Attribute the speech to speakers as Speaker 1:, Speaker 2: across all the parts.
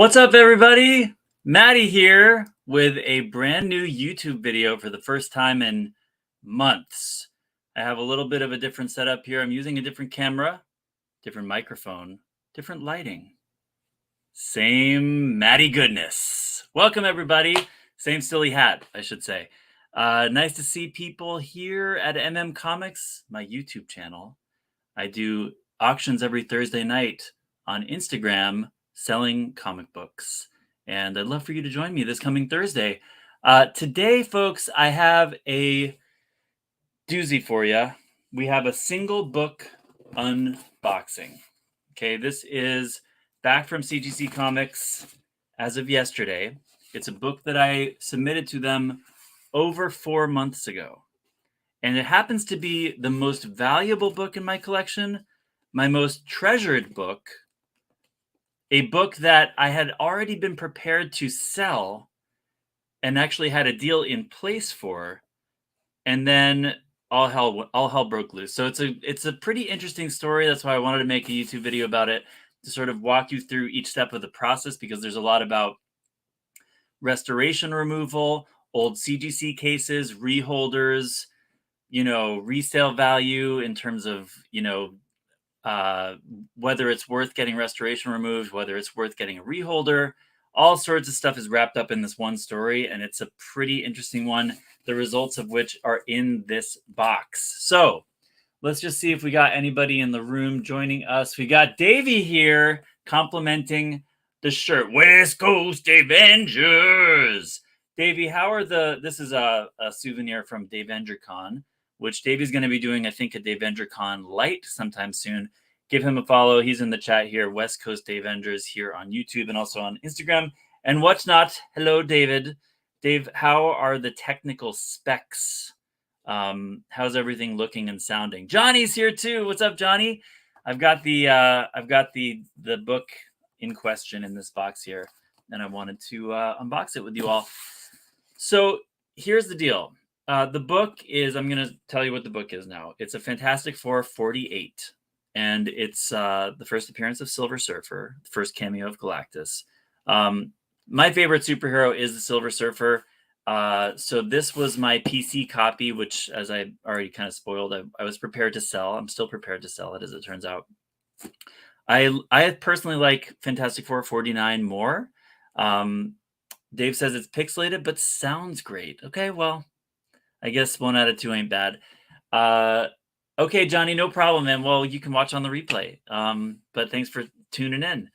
Speaker 1: What's up, everybody? Matty here with a brand new YouTube video for the first time in months. I have a little bit of a different setup here. I'm using a different camera, different microphone, different lighting. Same Matty goodness. Welcome, everybody. Same silly hat, I should say. Nice to see people here at MM Comics, my YouTube channel. I do auctions every Thursday night on Instagram selling comic books. And I'd love for you to join me this coming Thursday. Today, folks, I have a doozy for you. We have a single book unboxing. Okay, this is back from CGC Comics as of yesterday. It's a book that I submitted to them over 4 months ago. And it happens to be the most valuable book in my collection, my most treasured book, a book that I had already been prepared to sell and actually had a deal in place for, and then all hell broke loose. So it's a pretty interesting story. That's why I wanted to make a YouTube video about it, to sort of walk you through each step of the process, because there's a lot about restoration removal, old CGC cases, reholders, resale value in terms of, whether it's worth getting restoration removed, whether it's worth getting a reholder. All sorts of stuff is wrapped up in this one story, and it's a pretty interesting one, the results of which are in this box. So let's just see if we got anybody in the room joining us. We got Davey here complimenting the shirt. West Coast Avengers. Davey, this is a souvenir from DaveNgerCon, which Davey's going to be doing, I think, a DaveNgerCon Light sometime soon. Give him a follow. He's in the chat here, West Coast Avengers, here on YouTube and also on Instagram and whatnot. Hello, David. Dave, how are the technical specs? How's everything looking and sounding? Johnny's here too. What's up, Johnny? I've got the book in question in this box here, and I wanted to unbox it with you all. So here's the deal. The book is, I'm going to tell you what the book is now. It's a Fantastic Four 48, and it's the first appearance of Silver Surfer, the first cameo of Galactus. My favorite superhero is the Silver Surfer. So this was my PC copy, which, as I already kind of spoiled, I was prepared to sell. I'm still prepared to sell it, as it turns out. I personally like Fantastic Four 49 more. Dave says it's pixelated, but sounds great. Okay, well, I guess 1 out of 2 ain't bad. Okay, Johnny, no problem, man. Well, you can watch on the replay. But thanks for tuning in.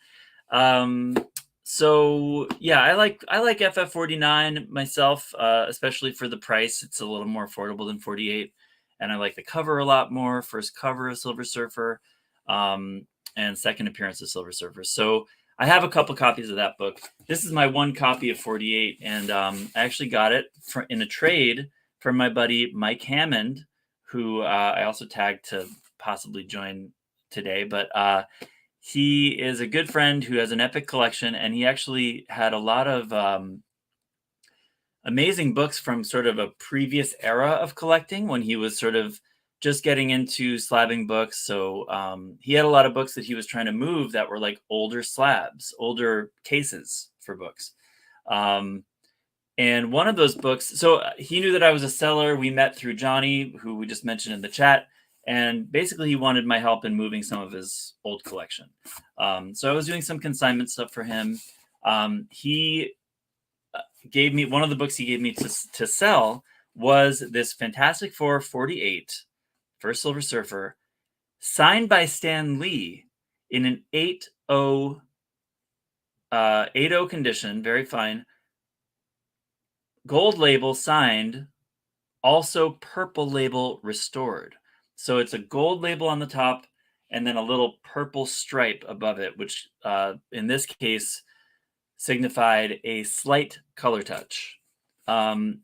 Speaker 1: So yeah, I like FF49 myself, especially for the price. It's a little more affordable than 48, and I like the cover a lot more. First cover of Silver Surfer, and second appearance of Silver Surfer. So I have a couple copies of that book. This is my one copy of 48, and I actually got it in a trade from my buddy Mike Hammond, who I also tagged to possibly join today. But he is a good friend who has an epic collection, and he actually had a lot of amazing books from sort of a previous era of collecting when he was sort of just getting into slabbing books. So he had a lot of books that he was trying to move that were like older slabs, older cases for books. And one of those books, so he knew that I was a seller. We met through Johnny, who we just mentioned in the chat. And basically, he wanted my help in moving some of his old collection. So I was doing some consignment stuff for him. He gave me, one of the books he gave me to sell was this Fantastic Four 48, First Silver Surfer, signed by Stan Lee in an 8.0 condition, very fine. Gold label signed, also purple label restored. So it's a gold label on the top and then a little purple stripe above it, which in this case signified a slight color touch. And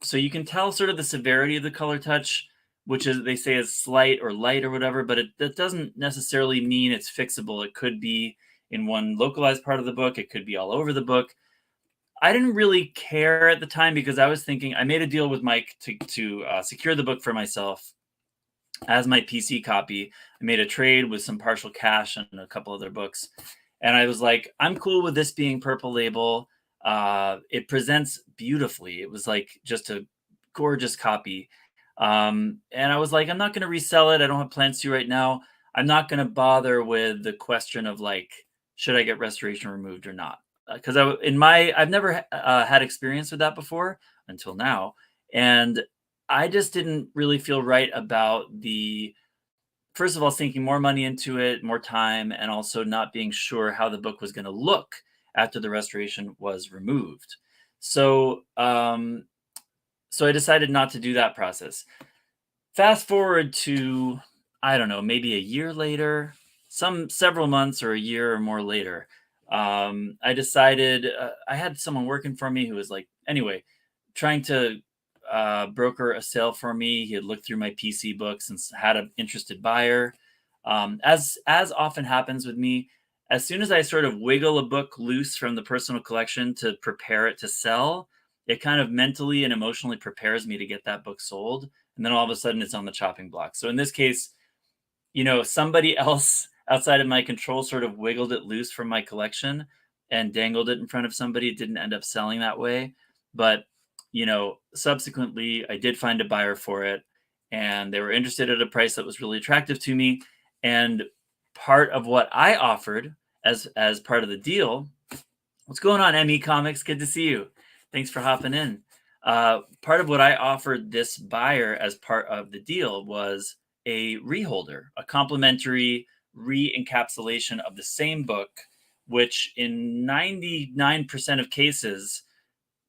Speaker 1: so you can tell sort of the severity of the color touch, which is, they say, is slight or light or whatever, but that doesn't necessarily mean it's fixable. It could be in one localized part of the book. It could be all over the book. I didn't really care at the time because I was thinking, I made a deal with Mike to secure the book for myself as my PC copy. I made a trade with some partial cash and a couple other books. And I was like, I'm cool with this being purple label. It presents beautifully. It was like just a gorgeous copy. And I was like, I'm not going to resell it. I don't have plans to right now. I'm not going to bother with the question of like, should I get restoration removed or not? Because I've never had experience with that before until now, and I just didn't really feel right about the first of all sinking more money into it, more time, and also not being sure how the book was going to look after the restoration was removed. So, so I decided not to do that process. Fast forward to, I don't know, maybe a year later, several months or a year or more later, I decided I had someone working for me who was like, anyway, trying to broker a sale for me. He had looked through my PC books and had an interested buyer. As often happens with me, as soon as I sort of wiggle a book loose from the personal collection to prepare it to sell, it kind of mentally and emotionally prepares me to get that book sold, and then all of a sudden it's on the chopping block. So in this case, somebody else outside of my control sort of wiggled it loose from my collection and dangled it in front of somebody. It didn't end up selling that way. But, subsequently, I did find a buyer for it, and they were interested at a price that was really attractive to me. And part of what I offered as part of the deal, what's going on, ME Comics? Good to see you. Thanks for hopping in. Part of what I offered this buyer as part of the deal was a reholder, a complimentary re-encapsulation of the same book, which in 99% of cases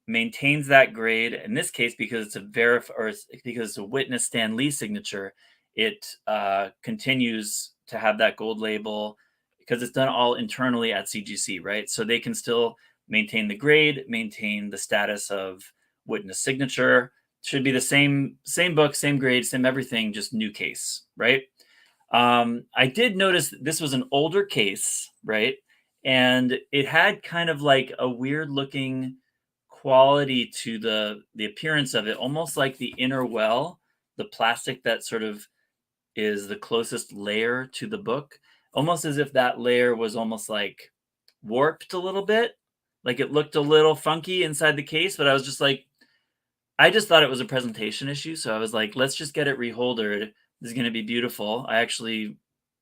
Speaker 1: maintains that grade. In this case, because it's because it's a witness Stan Lee signature, it continues to have that gold label because it's done all internally at CGC, right? So they can still maintain the grade, maintain the status of witness signature. Should be the same book, same grade, same everything, just new case, right? I did notice this was an older case, right? And it had kind of like a weird looking quality to the appearance of it, almost like the inner well, the plastic that sort of is the closest layer to the book, almost as if that layer was almost like warped a little bit. Like it looked a little funky inside the case, but I was just like, I just thought it was a presentation issue. So I was like, let's just get it reholdered. This is going to be beautiful. I actually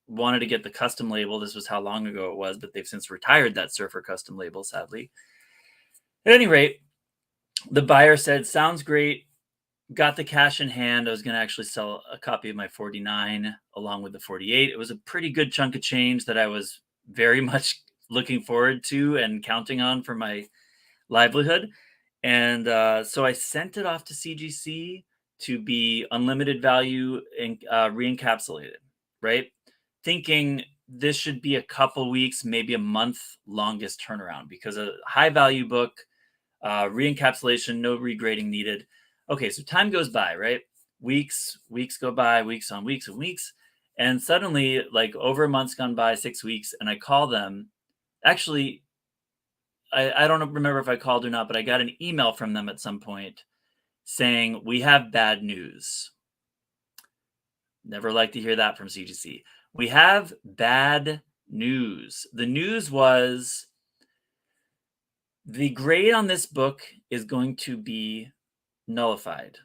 Speaker 1: wanted to get the custom label. This was how long ago it was, but they've since retired that Surfer custom label, sadly. At any rate, the buyer said, sounds great. Got the cash in hand. I was going to actually sell a copy of my 49 along with the 48. It was a pretty good chunk of change that I was very much looking forward to and counting on for my livelihood. And so I sent it off to CGC to be unlimited value and re-encapsulated, right? Thinking this should be a couple weeks, maybe a month longest turnaround, because a high value book, re-encapsulation, no regrading needed. Okay, so time goes by, right? Weeks go by, weeks on weeks and weeks. And suddenly, like over a month's gone by, 6 weeks, and I call them. Actually, I don't remember if I called or not, but I got an email from them at some point saying, we have bad news. Never like to hear that from CGC. We have bad news. The news was the grade on this book is going to be nullified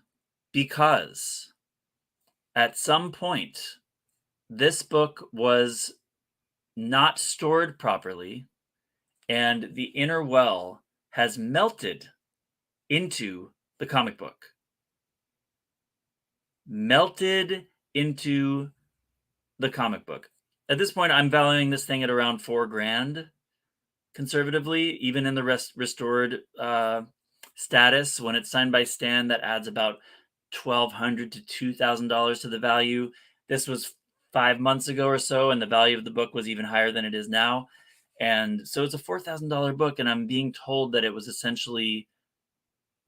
Speaker 1: because at some point this book was not stored properly and the inner well has melted into the comic book. Melted into the comic book. At this point, I'm valuing this thing at around $4,000 conservatively, even in the restored status. When it's signed by Stan, that adds about $1,200 to $2,000 to the value. This was 5 months ago or so, and the value of the book was even higher than it is now. And so it's a $4,000 book, and I'm being told that it was essentially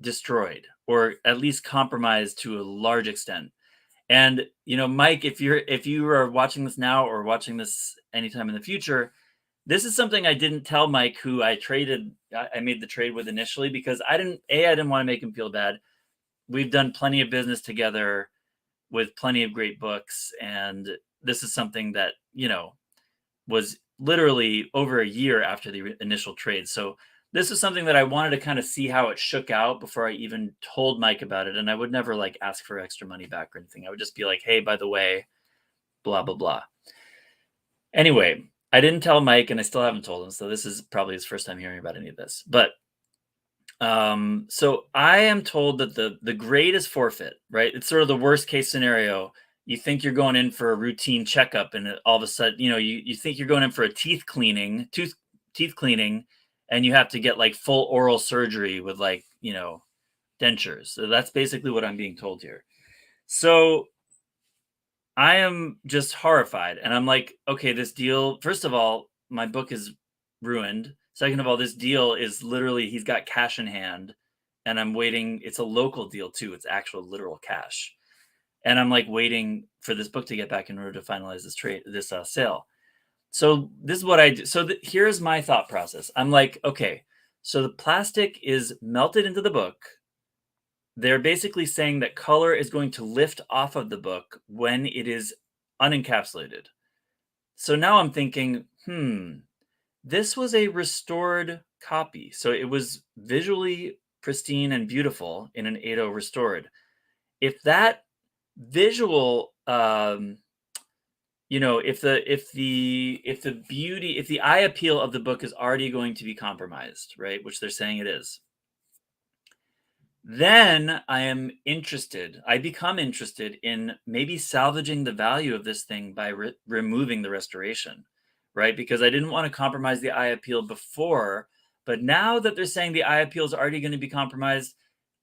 Speaker 1: destroyed or at least compromised to a large extent. And Mike, if you are watching this now or watching this anytime in the future, this is something I didn't tell Mike, who I made the trade with initially, because I didn't want to make him feel bad. We've done plenty of business together with plenty of great books, and this is something that was literally over a year after the initial trade. So this is something that I wanted to kind of see how it shook out before I even told Mike about it. And I would never like ask for extra money back or anything. I would just be like, hey, by the way, blah, blah, blah. Anyway, I didn't tell Mike and I still haven't told him. So this is probably his first time hearing about any of this. But so I am told that the grade is forfeit, right? It's sort of the worst case scenario. You think you're going in for a routine checkup, and all of a sudden, you think you're going in for a teeth cleaning, and you have to get like full oral surgery with like dentures. So that's basically what I'm being told here. So I am just horrified, and I'm like, okay, this deal. First of all, my book is ruined. Second of all, this deal is literally he's got cash in hand, and I'm waiting. It's a local deal too. It's actual literal cash, and I'm like waiting for this book to get back in order to finalize this sale. So this is what I do. So here's my thought process. I'm like, okay, so the plastic is melted into the book. They're basically saying that color is going to lift off of the book when it is unencapsulated. So now I'm thinking, this was a restored copy. So it was visually pristine and beautiful in an 8.0 restored. If that visual, if the eye appeal of the book is already going to be compromised, right, which they're saying it is, then I become interested in maybe salvaging the value of this thing by removing the restoration, right? Because I didn't want to compromise the eye appeal before, but now that they're saying the eye appeal is already going to be compromised,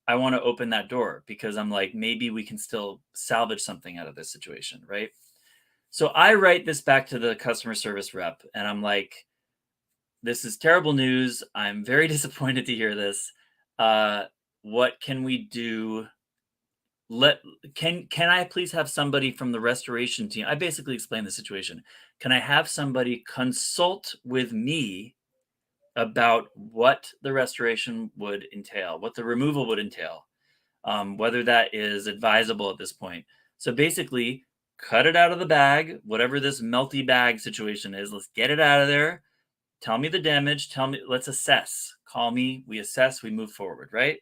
Speaker 1: I want to open that door because I'm like, maybe we can still salvage something out of this situation, right? So I write this back to the customer service rep and I'm like, this is terrible news. I'm very disappointed to hear this. What can we do? Can I please have somebody from the restoration team? I basically explained the situation. Can I have somebody consult with me about what the restoration would entail, what the removal would entail, whether that is advisable at this point? So basically, cut it out of the bag, whatever this melty bag situation is. Let's get it out of there. Tell me the damage. Let's assess. Call me. We assess. We move forward. Right.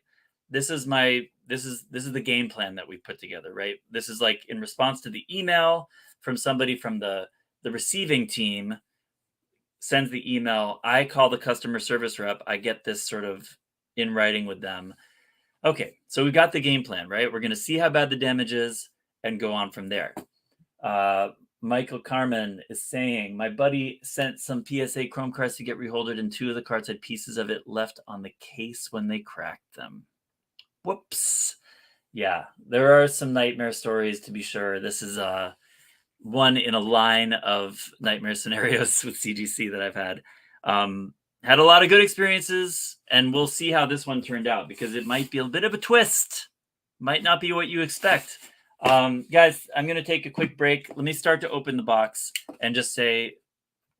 Speaker 1: This is the game plan that we put together, right? This is like in response to the email from somebody from the receiving team sends the email. I call the customer service rep. I get this sort of in writing with them. Okay, so we've got the game plan, right? We're going to see how bad the damage is and go on from there. Michael Carmen is saying, my buddy sent some PSA Chrome cards to get reholdered, and 2 of the cards had pieces of it left on the case when they cracked them. Whoops. Yeah, there are some nightmare stories to be sure. This is one in a line of nightmare scenarios with CGC that I've had. Had a lot of good experiences, and we'll see how this one turned out because it might be a bit of a twist. Might not be what you expect. Guys, I'm going to take a quick break. Let me start to open the box and just say,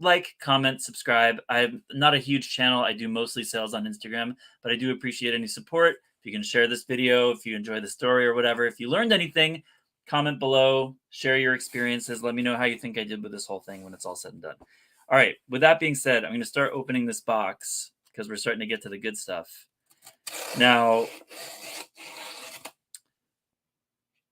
Speaker 1: like, comment, subscribe. I'm not a huge channel. I do mostly sales on Instagram, but I do appreciate any support. If you can share this video, if you enjoy the story or whatever, if you learned anything, comment below, share your experiences. Let me know how you think I did with this whole thing when it's all said and done. All right. With that being said, I'm going to start opening this box because we're starting to get to the good stuff. Now,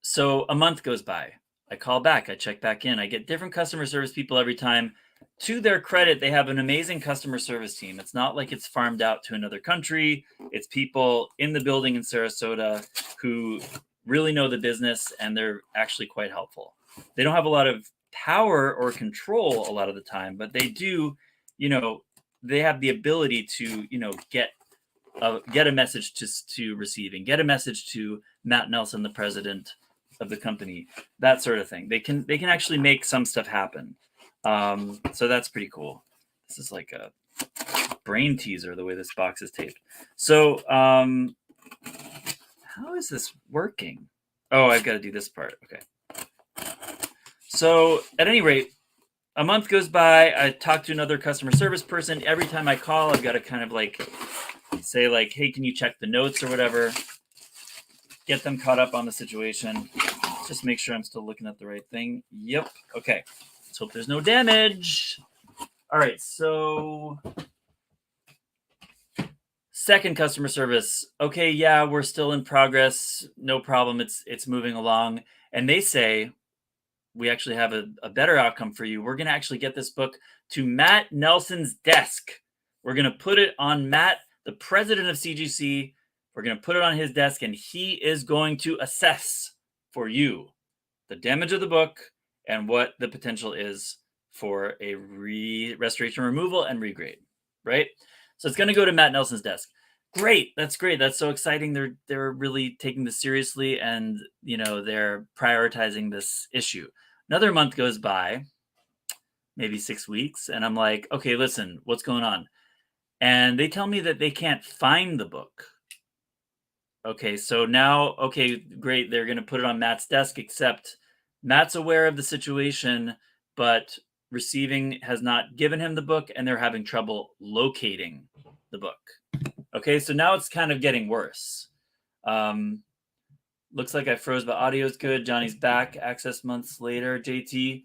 Speaker 1: so a month goes by. I call back. I check back in. I get different customer service people every time. To their credit, they have an amazing customer service team. It's not like it's farmed out to another country. It's people in the building in Sarasota who really know the business, and they're actually quite helpful. They don't have a lot of power or control a lot of the time, but they do, they have the ability to, get a message to receiving, get a message to Matt Nelson, the president of the company, that sort of thing. They can actually make some stuff happen. So that's pretty cool. This is like a brain teaser, the way this box is taped. So, how is this working? Oh, I've got to do this part. Okay. So at any rate, a month goes by. I talk to another customer service person. Every time I call, I've got to kind of like say like, hey, can you check the notes or whatever? Get them caught up on the situation. Just make sure I'm still looking at the right thing. Yep. Okay. Let's hope there's no damage. All right, so second customer service. Okay, yeah, we're still in progress. No problem. It's moving along. And they say, we actually have a better outcome for you. We're going to actually get this book to Matt Nelson's desk. We're going to put it on Matt, the president of CGC. We're going to put it on his desk, and he is going to assess for you the damage of the book and what the potential is for a restoration removal and regrade, right? So it's going to go to Matt Nelson's desk. Great. That's great. That's so exciting. They're really taking this seriously, and they're prioritizing this issue. Another month goes by, maybe 6 weeks, and I'm like, okay, listen, what's going on? And they tell me that they can't find the book. Okay, so now, okay, great. They're going to put it on Matt's desk, except Matt's aware of the situation, but receiving has not given him the book, and they're having trouble locating the book. Okay, so now it's kind of getting worse. Looks like I froze, but audio is good. Johnny's back. Access months later. JT.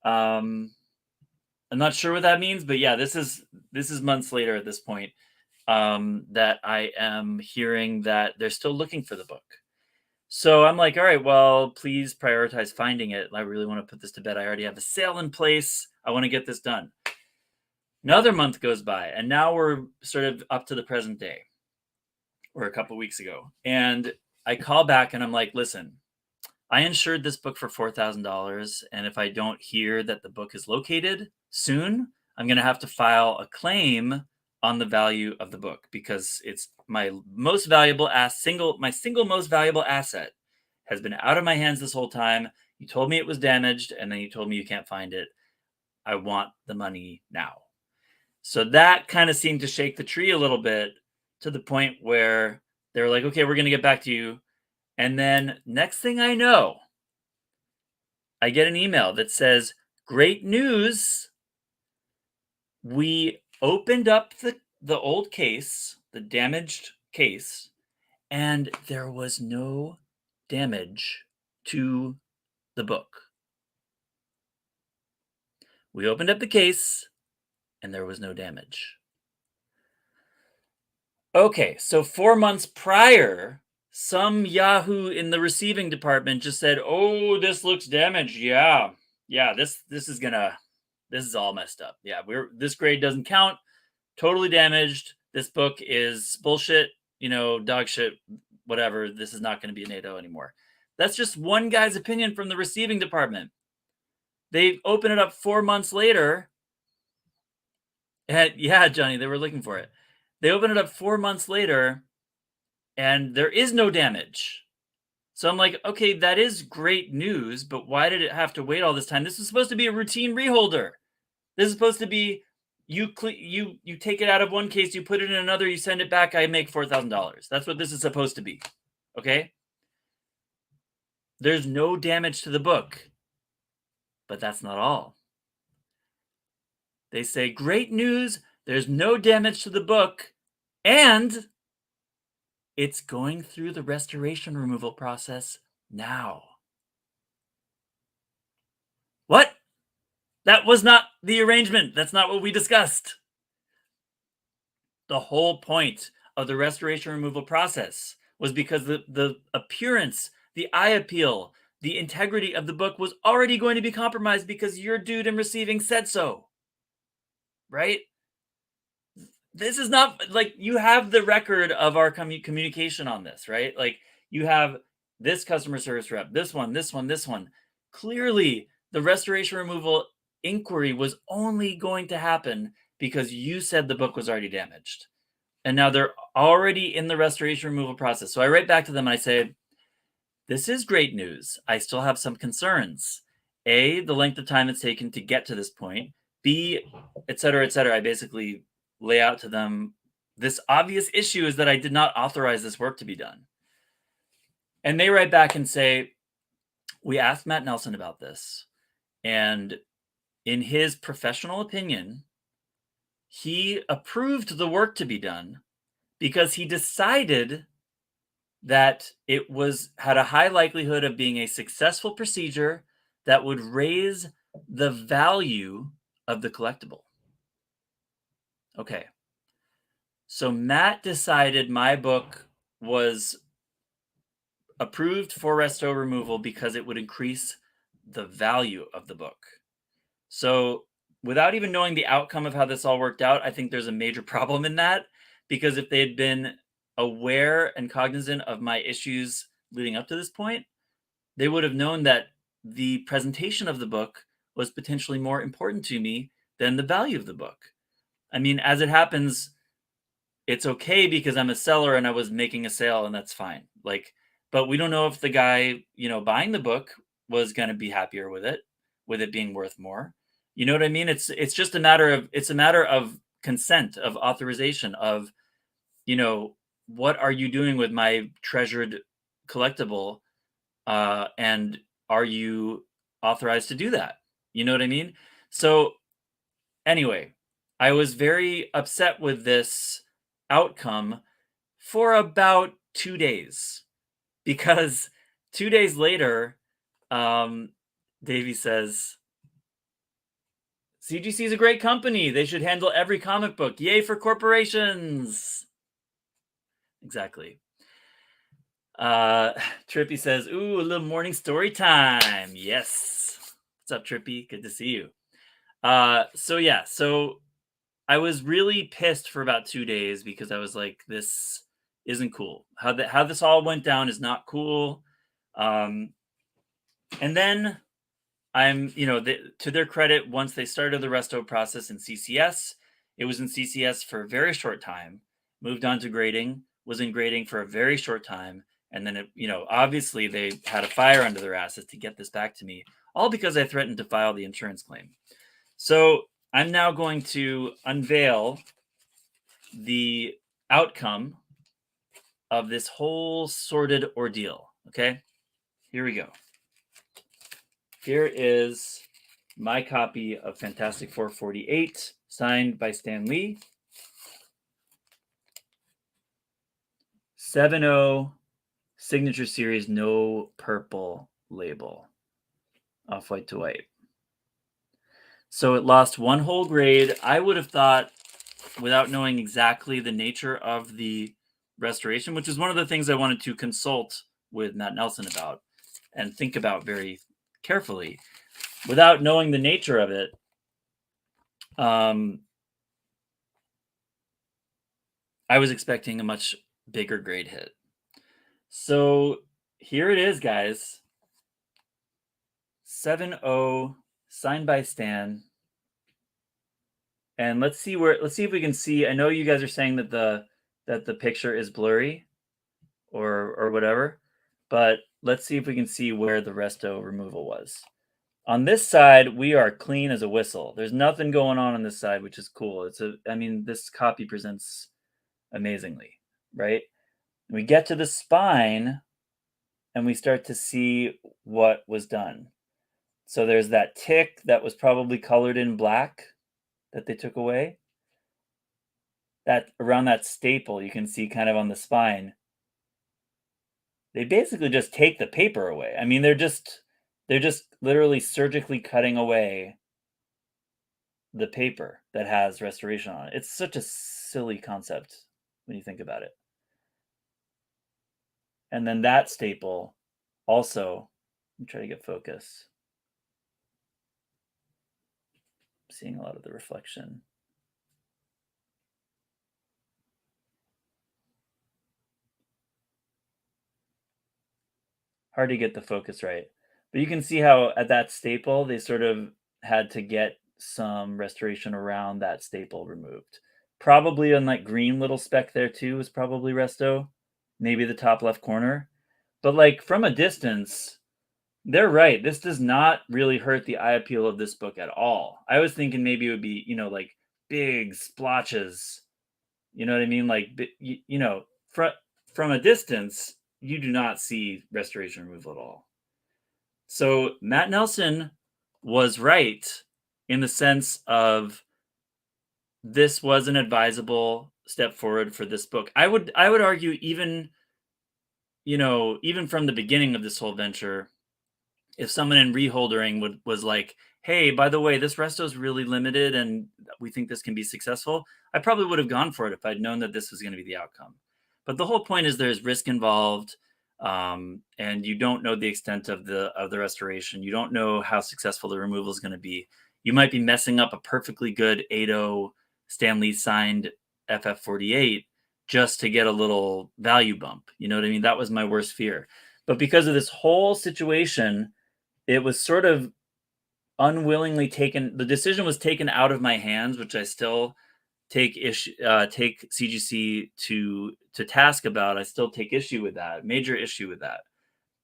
Speaker 1: I'm not sure what that means, but yeah, this is months later at this point that I am hearing that they're still looking for the book. So I'm like, all right, well, please prioritize finding it. I really want to put this to bed. I already have a sale in place. I want to get this done. Another month goes by, and now we're sort of up to the present day, or a couple weeks ago. And I call back and I'm like, listen, I insured this book for $4,000. And if I don't hear that the book is located soon, I'm going to have to file a claim on the value of the book, because it's my most valuable single most valuable asset has been out of my hands this whole time. You told me it was damaged, and then you told me you can't find it. I want the money now. So that kind of seemed to shake the tree a little bit, to the point where they were like, okay, we're going to get back to you. And then next thing I know, I get an email that says, great news. We opened up the old case, the damaged case, and there was no damage to the book. We opened up the case, and there was no damage. Okay, so 4 months prior, some Yahoo in the receiving department just said, "Oh, this looks damaged. Yeah, this is all messed up. Yeah, this grade doesn't count. Totally damaged. This book is bullshit. Dog shit. Whatever. This is not going to be a NATO anymore." That's just one guy's opinion from the receiving department. They open it up 4 months later. And yeah, Johnny, they were looking for it. They open it up 4 months later, and there is no damage. So I'm like, okay, that is great news, but why did it have to wait all this time? This is supposed to be a routine reholder. This is supposed to be you take it out of one case, you put it in another, you send it back, I make $4,000. That's what this is supposed to be. Okay? There's no damage to the book. But that's not all. They say, great news, there's no damage to the book, and it's going through the restoration removal process now. What? That was not the arrangement. That's not what we discussed. The whole point of the restoration removal process was because the appearance, the eye appeal, the integrity of the book was already going to be compromised because your dude in receiving said so. Right? This is not like, you have the record of our communication on this, right? Like, you have this customer service rep, this one. Clearly, the restoration removal inquiry was only going to happen because you said the book was already damaged. And now they're already in the restoration removal process. So I write back to them and I say, this is great news. I still have some concerns. A, the length of time it's taken to get to this point. B, et cetera, et cetera. I basically lay out to them, this obvious issue is that I did not authorize this work to be done. And they write back and say, we asked Matt Nelson about this, and in his professional opinion, he approved the work to be done because he decided that it had a high likelihood of being a successful procedure that would raise the value of the collectible. Okay. So Matt decided my book was approved for resto removal because it would increase the value of the book. So, without even knowing the outcome of how this all worked out, I think there's a major problem in that, because if they had been aware and cognizant of my issues leading up to this point, they would have known that the presentation of the book was potentially more important to me than the value of the book. I mean, as it happens, it's okay because I'm a seller and I was making a sale, and that's fine. Like, but we don't know if the guy, buying the book was going to be happier with it being worth more. You know what I mean? It's just a matter of consent, of authorization, of, you know, what are you doing with my treasured collectible, and are you authorized to do that? You know what I mean? So anyway, I was very upset with this outcome for about 2 days, because 2 days later, um, Davey says, "CGC is a great company. They should handle every comic book. Yay for corporations." Exactly. Uh, Trippy says, "Ooh, a little morning story time." Yes. What's up, Trippy? Good to see you. So I was really pissed for about 2 days because I was like, "This isn't cool. How this all went down is not cool." Um, and then to their credit, once they started the resto process in CCS, it was in CCS for a very short time, moved on to grading, was in grading for a very short time, and then obviously they had a fire under their asses to get this back to me, all because I threatened to file the insurance claim. So I'm now going to unveil the outcome of this whole sordid ordeal. Okay, here we go. Here is my copy of Fantastic Four 48, signed by Stan Lee. 7-0 signature series, no purple label. Off-white to white. So it lost one whole grade. I would have thought, without knowing exactly the nature of the restoration, which is one of the things I wanted to consult with Matt Nelson about and think about very carefully, without knowing the nature of it, I was expecting a much bigger grade hit. So here it is, guys. 7-0, signed by Stan. And let's see if we can see. I know you guys are saying that the picture is blurry or whatever, but let's see if we can see where the resto removal was. On this side, we are clean as a whistle. There's nothing going on this side, which is cool. This copy presents amazingly, right? We get to the spine and we start to see what was done. So there's that tick that was probably colored in black that they took away. That around that staple you can see kind of on the spine. They basically just take the paper away. I mean, they're just literally surgically cutting away the paper that has restoration on it. It's such a silly concept when you think about it. And then that staple also, let me try to get focus. I'm seeing a lot of the reflection. Hard to get the focus right. But you can see how at that staple, they sort of had to get some restoration around that staple removed. Probably on that green little speck there too is probably resto. Maybe the top left corner. But like from a distance, they're right. This does not really hurt the eye appeal of this book at all. I was thinking maybe it would be, like big splotches. You know what I mean? Like, from a distance, you do not see restoration removal at all. So Matt Nelson was right in the sense of this was an advisable step forward for this book. I would argue even from the beginning of this whole venture, if someone in reholdering was like, hey, by the way, this resto is really limited and we think this can be successful, I probably would have gone for it if I'd known that this was going to be the outcome. But the whole point is there's risk involved, and you don't know the extent of the restoration. You don't know how successful the removal is going to be. You might be messing up a perfectly good 8.0 Stanley signed FF48 just to get a little value bump. You know what I mean? That was my worst fear. But because of this whole situation, it was sort of unwillingly taken. The decision was taken out of my hands, which I still take CGC to task about. I still take issue with that, major issue with that.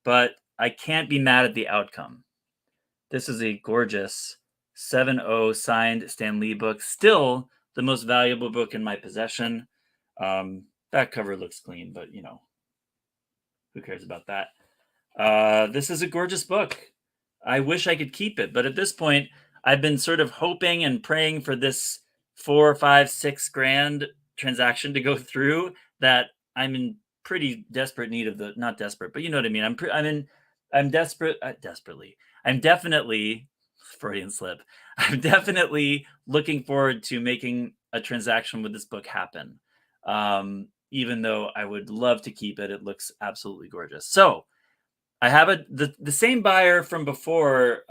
Speaker 1: But I can't be mad at the outcome. This is a gorgeous 7.0 signed Stan Lee book, still the most valuable book in my possession. That cover looks clean, but you know, who cares about that? This is a gorgeous book. I wish I could keep it, but at this point, I've been sort of hoping and praying for this 4, 5, 6 grand transaction to go through. That I'm in pretty desperate need of not desperate, but you know what I mean. I'm desperate, desperately. I'm definitely Freudian slip. I'm definitely looking forward to making a transaction with this book happen. Even though I would love to keep it, it looks absolutely gorgeous. So I have the same buyer from before,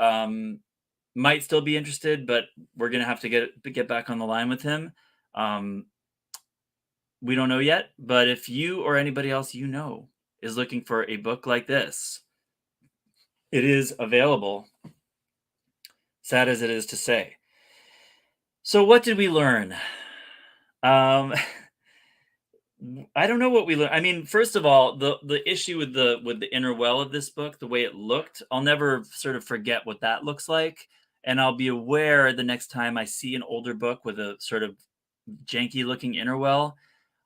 Speaker 1: might still be interested, but we're gonna have to get back on the line with him. We don't know yet, but if you or anybody else you know is looking for a book like this, it is available. Sad as it is to say. So what did we learn? I don't know what we learned. I mean, first of all, the issue with the inner well of this book, the way it looked, I'll never sort of forget what that looks like, and I'll be aware the next time I see an older book with a sort of janky looking inner well,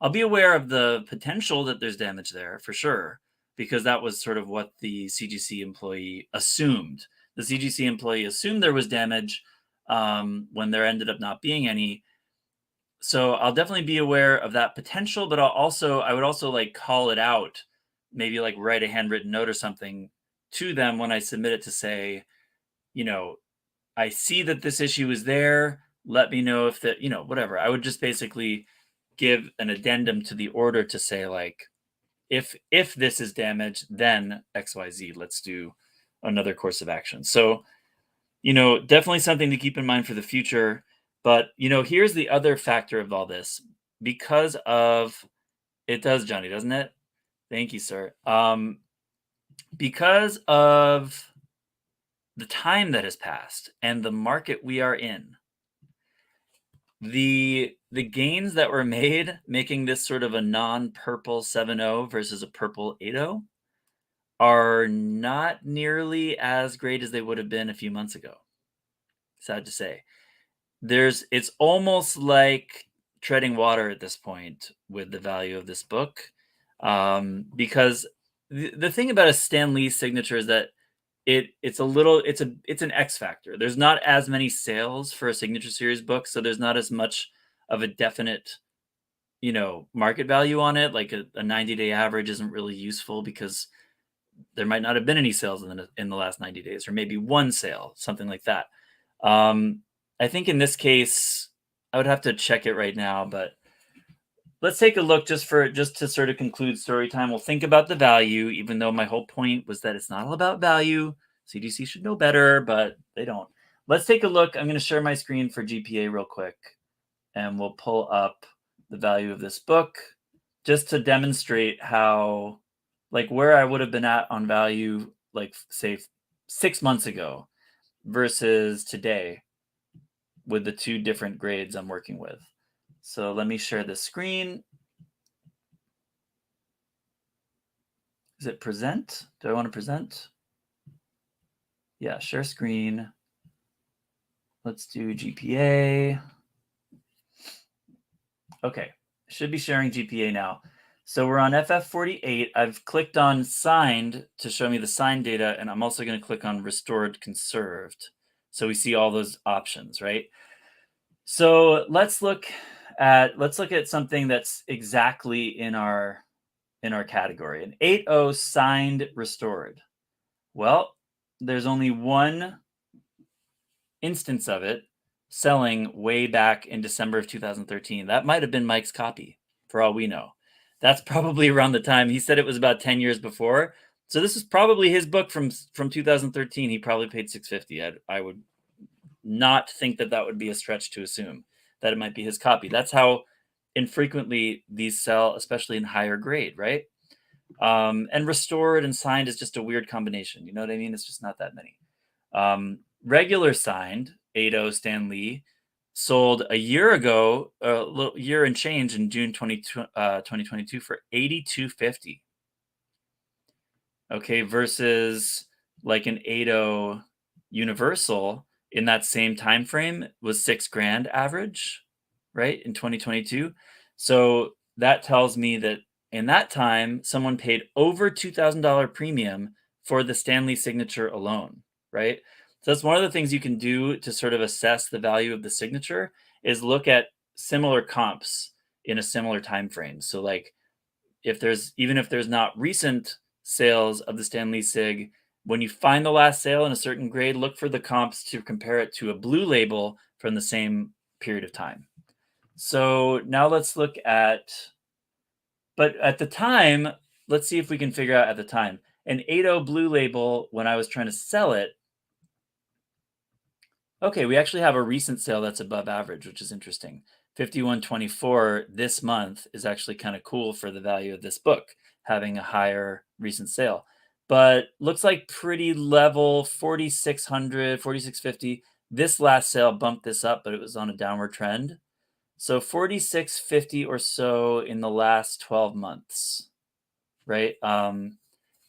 Speaker 1: I'll be aware of the potential that there's damage there for sure, because that was sort of what the CGC employee assumed. The CGC employee assumed there was damage, when there ended up not being any. So I'll definitely be aware of that potential, but I would also like call it out, maybe like write a handwritten note or something to them when I submit it to say, you know, I see that this issue is there. Let me know if that, whatever. I would just basically give an addendum to the order to say like, if this is damaged, then XYZ, let's do another course of action. So, definitely something to keep in mind for the future. But, here's the other factor of all this. Because of it does, Johnny, doesn't it? Thank you, sir. Because of the time that has passed and the market we are in, the gains that were made making this sort of a non-purple 7.0 versus a purple 8.0 are not nearly as great as they would have been a few months ago. Sad to say. It's almost like treading water at this point with the value of this book, because the thing about a Stan Lee signature is that it's an X factor. There's not as many sales for a signature series book, so there's not as much of a definite market value on it. Like a 90-day average isn't really useful because there might not have been any sales in the last 90 days, or maybe one sale, something like that. I think in this case, I would have to check it right now, but let's take a look just to sort of conclude story time. We'll think about the value, even though my whole point was that it's not all about value. CGC should know better, but they don't. Let's take a look. I'm going to share my screen for GPA real quick, and we'll pull up the value of this book just to demonstrate how, like, where I would have been at on value, like, say, 6 months ago versus today, with the two different grades I'm working with. So let me share the screen. Is it present? Do I want to present? Yeah, share screen. Let's do GPA. Okay, should be sharing GPA now. So we're on FF48. I've clicked on signed to show me the signed data, and I'm also going to click on restored conserved. So we see all those options, right? So let's look at something that's exactly in our category. An 8.0 signed restored. Well, there's only one instance of it selling way back in December of 2013. That might have been Mike's copy, for all we know. That's probably around the time he said it was about 10 years before. So this is probably his book from 2013. He probably paid $650. I would not think that that would be a stretch to assume that it might be his copy. That's how infrequently these sell, especially in higher grade, right? And restored and signed is just a weird combination. You know what I mean? It's just not that many. Regular signed 80 Stan Lee sold a year ago, a little year and change in June 2022 for $82.50. Okay, versus like an 80 Universal in that same time frame was $6,000 average, right, in 2022. So that tells me that in that time, someone paid over $2,000 premium for the Stan Lee signature alone, right? So that's one of the things you can do to sort of assess the value of the signature is look at similar comps in a similar time frame. So like if there's not recent sales of the Stan Lee Sig, when you find the last sale in a certain grade, look for the comps to compare it to a blue label from the same period of time. So now let's look at, but at the time, let's see if we can figure out at the time. An 80 blue label, when I was trying to sell it, okay, we actually have a recent sale that's above average, which is interesting. 51.24 this month is actually kind of cool for the value of this book, having a higher recent sale. But looks like pretty level, 4,600, 4,650. This last sale bumped this up, but it was on a downward trend. So 4,650 or so in the last 12 months, right?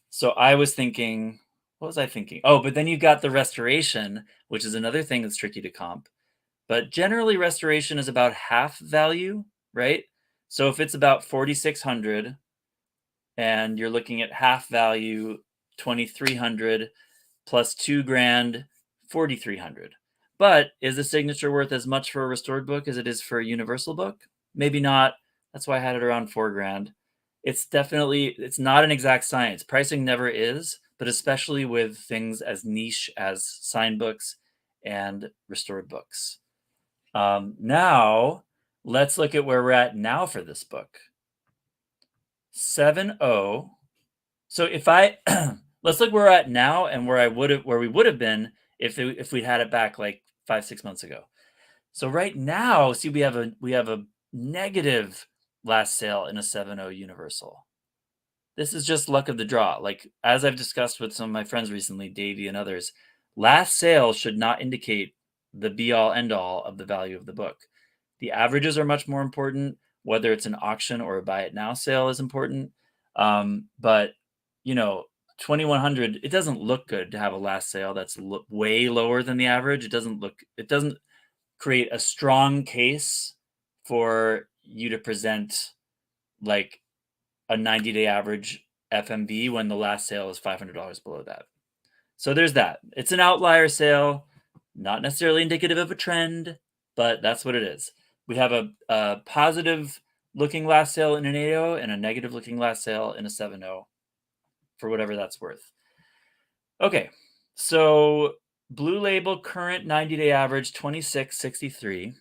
Speaker 1: So I was thinking, what was I thinking? Oh, but then you got the restoration, which is another thing that's tricky to comp. But generally, restoration is about half value, right? So if it's about 4,600 and you're looking at half value, 2,300 plus $2,000, 4,300. But is the signature worth as much for a restored book as it is for a universal book? Maybe not. That's why I had it around $4,000. It's not an exact science. Pricing never is, but especially with things as niche as signed books and restored books. Now, let's look at where we're at now for this book. 7.0. So if I let's look where we're at now and where we would have been if we had it back like 5-6 months ago. So right now, see, we have a negative last sale in a 7.0 Universal. This is just luck of the draw. Like, as I've discussed with some of my friends recently, Davey and others, last sale should not indicate the be-all, end-all of the value of the book. The averages are much more important. Whether it's an auction or a buy-it-now sale is important. But, 2,100, it doesn't look good to have a last sale that's way lower than the average. It doesn't create a strong case for you to present like a 90-day average FMV when the last sale is $500 below that. So there's that. It's an outlier sale, not necessarily indicative of a trend, but that's what it is. We have a positive looking last sale in an 8.0 and a negative looking last sale in a 7.0 for whatever that's worth. Okay, so blue label current 90-day average 26.63.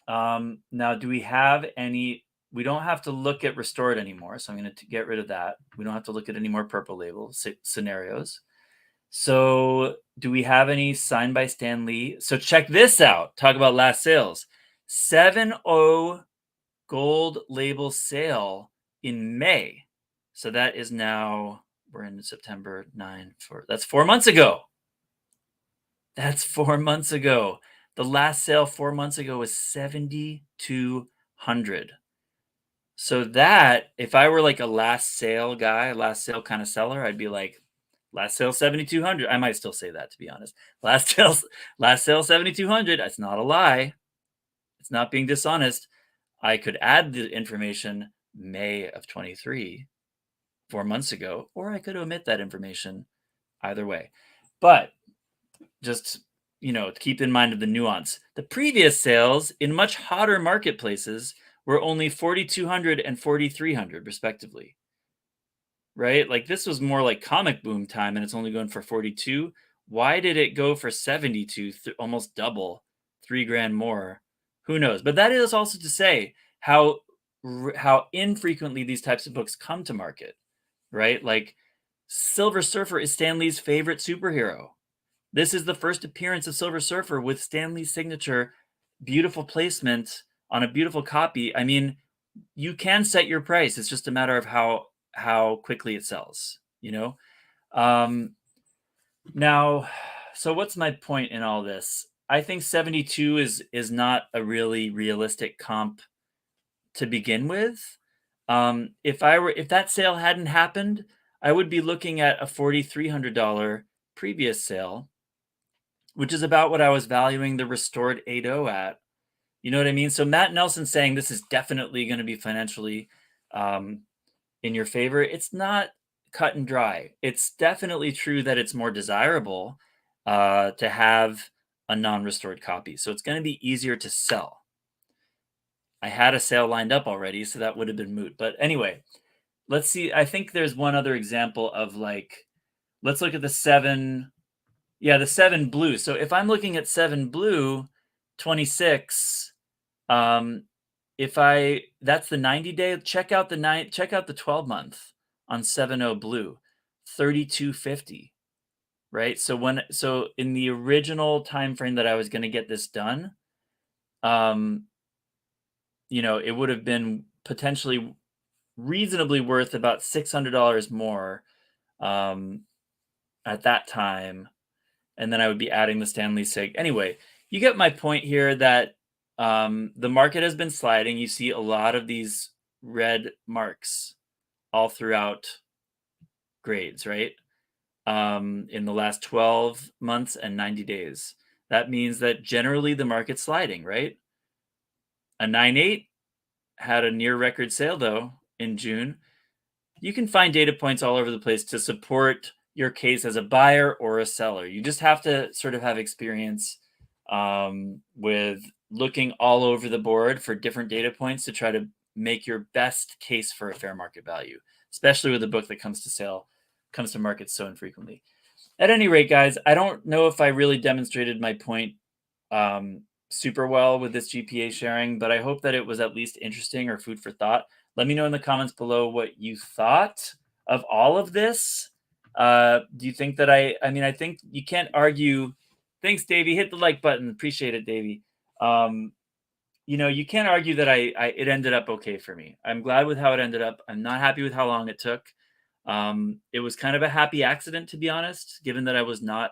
Speaker 1: Now, do we have any? We don't have to look at restored anymore, so I'm going to get rid of that. We don't have to look at any more purple label scenarios. So do we have any signed by Stan Lee? So check this out. Talk about last sales. 7.0 gold label sale in May. So that is now, we're in September 9. That's 4 months ago. That's 4 months ago. The last sale 4 months ago was 7,200. So that, if I were like a last sale guy, last sale kind of seller, I'd be like, last sale 7,200. I might still say that, to be honest. Last sale 7,200. That's not a lie. It's not being dishonest. I could add the information May of 23, 4 months ago, or I could omit that information. Either way. But just, keep in mind of the nuance. The previous sales in much hotter marketplaces were only 4,200 and 4,300 respectively. Right? Like this was more like comic boom time and it's only going for 42. Why did it go for 72, almost double, $3 grand more? Who knows? But that is also to say how infrequently these types of books come to market, right? Like Silver Surfer is Stan Lee's favorite superhero. This is the first appearance of Silver Surfer with Stan Lee's signature, beautiful placement on a beautiful copy. I mean, you can set your price. It's just a matter of how quickly it sells, you know? Now, so what's my point in all this? I think 72 is not a really realistic comp to begin with. If that sale hadn't happened, I would be looking at a $4,300 previous sale, which is about what I was valuing the restored 8.0 at. You know what I mean? So Matt Nelson saying this is definitely going to be financially in your favor. It's not cut and dry. It's definitely true that it's more desirable to have a non-restored copy. So it's going to be easier to sell. I had a sale lined up already, so that would have been moot. But anyway, let's see. I think there's one other example of like, let's look at the 7. Yeah, the 7 blue. So if I'm looking at 7 blue, 26, that's the 90-day, check out the 12-month on 7.0 blue, 32.50, right? So in the original time frame that I was going to get this done, you know, it would have been potentially reasonably worth about $600 more at that time, and then I would be adding the Stan Lee sig. Anyway, you get my point here that the market has been sliding. You see a lot of these red marks all throughout grades, right? In the last 12 months and 90 days. That means that generally the market's sliding, right? A 9.8 had a near record sale though in June. You can find data points all over the place to support your case as a buyer or a seller. You just have to sort of have experience with looking all over the board for different data points to try to make your best case for a fair market value, especially with a book that comes to market so infrequently. At any rate, guys, I don't know if I really demonstrated my point super well with this GPA sharing, but I hope that it was at least interesting or food for thought. Let me know in the comments below what you thought of all of this. Do you think that I think you can't argue. Thanks, Davey. Hit the like button. Appreciate it, Davey. You know, you can't argue that it ended up okay for me. I'm glad with how it ended up. I'm not happy with how long it took. It was kind of a happy accident, to be honest, given that I was not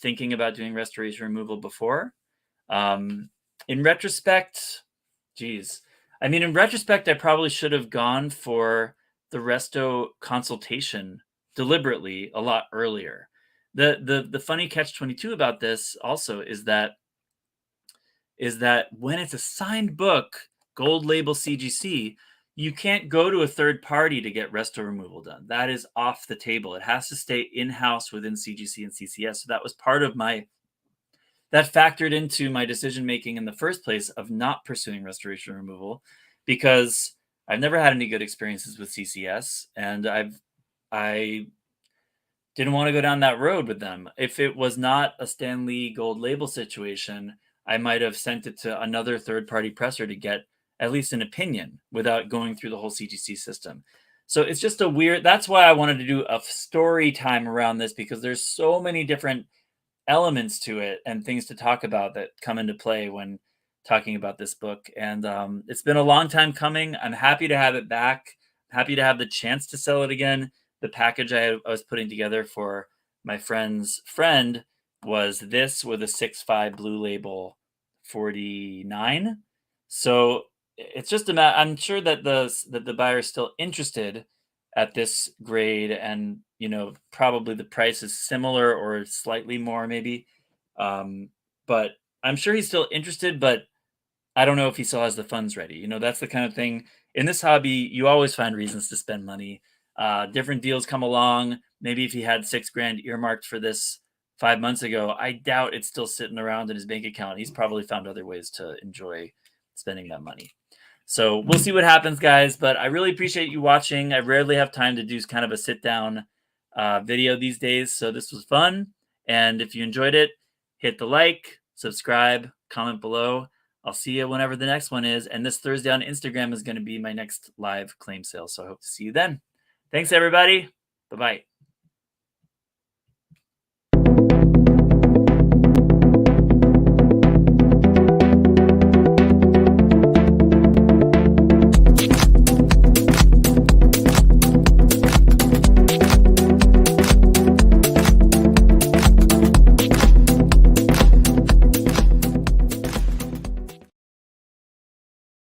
Speaker 1: thinking about doing restoration removal before. In retrospect, in retrospect, I probably should have gone for the resto consultation deliberately a lot earlier. The funny catch-22 about this also is that when it's a signed book, gold label CGC, you can't go to a third party to get resto removal done. That is off the table. It has to stay in-house within CGC and CCS. So that was part of that factored into my decision-making in the first place of not pursuing restoration removal, because I've never had any good experiences with CCS, and I didn't want to go down that road with them. If it was not a Stan Lee gold label situation, I might have sent it to another third-party presser to get at least an opinion without going through the whole CGC system. So it's just that's why I wanted to do a story time around this, because there's so many different elements to it and things to talk about that come into play when talking about this book. And it's been a long time coming. I'm happy to have it back. Happy to have the chance to sell it again. The package I was putting together for my friend's friend was this with a 6.5 blue label 49. So it's just I'm sure that the buyer is still interested at this grade, and you know, probably the price is similar or slightly more maybe, but I'm sure he's still interested, but I don't know if he still has the funds ready. You know, that's the kind of thing in this hobby, you always find reasons to spend money. Different deals come along. Maybe if he had $6,000 earmarked for this 5 months ago, I doubt it's still sitting around in his bank account. He's probably found other ways to enjoy spending that money. So we'll see what happens, guys. But I really appreciate you watching. I rarely have time to do kind of a sit down video these days. So this was fun. And if you enjoyed it, hit the like, subscribe, comment below. I'll see you whenever the next one is. And this Thursday on Instagram is going to be my next live claim sale. So I hope to see you then. Thanks, everybody. Bye-bye.